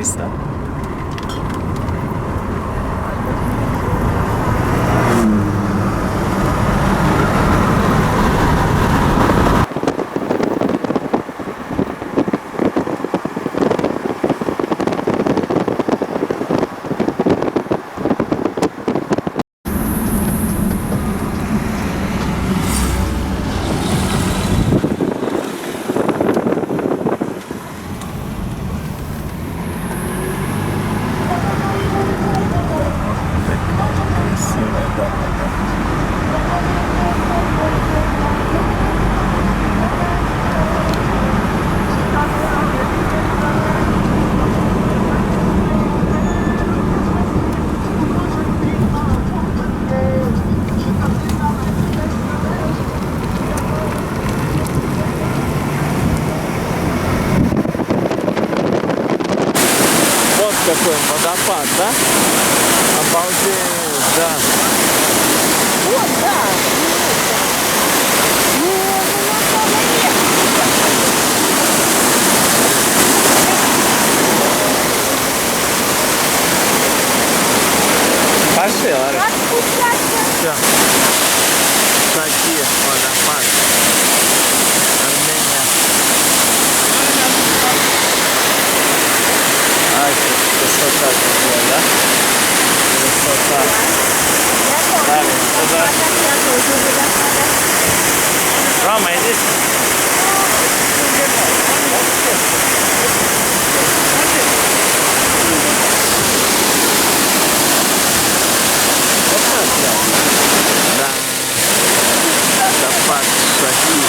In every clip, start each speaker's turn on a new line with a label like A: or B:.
A: Лариса? Какой водопад, да? Обалдеть, да.
B: Вот, да.
A: Пошли, Лариса.
B: Как спускаться?
A: Все. Такие водопад. Армения. Ай, красота какая, да? Красота. Далее, сюда. Рома, иди. Да. Водопад Шахи.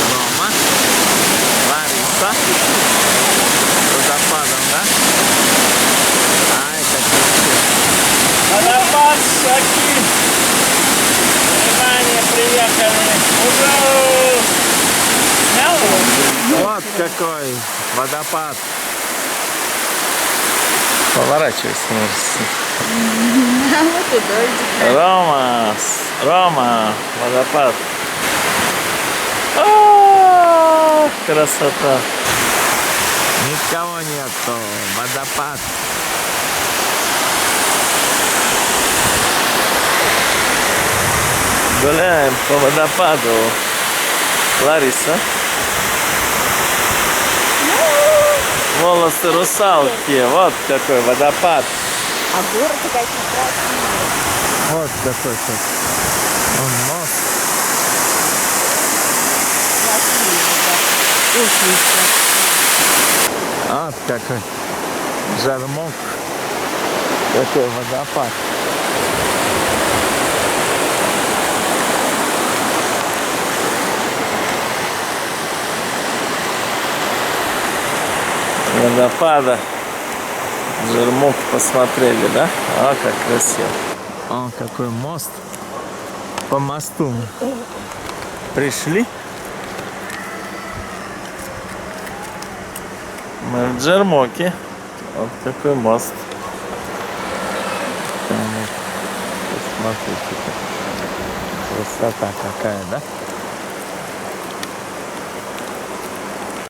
A: Рома. Лариса. Водопадом, да? Ай, как красиво. Водопад Шахи. Внимание, приехали. Ура! Вот какой водопад. Поворачивайся, Марси.
B: Вот и дождик.
A: Рома, водопад. О, красота. Никого нету. Водопад. Гуляем по водопаду. Лариса. Волосы русалки. Вот какой водопад.
B: А горы какие красивые.
A: Вот какой тут. Он мост.
B: Красивые, да. Очень красивые.
A: Вот какой. Жармок. Какой водопад. Водопада. Жермук посмотрели, да? А, как красиво. О, какой мост. По мосту пришли. Мы в Джермоке. Вот такой мост. Посмотрите. Красота какая, да?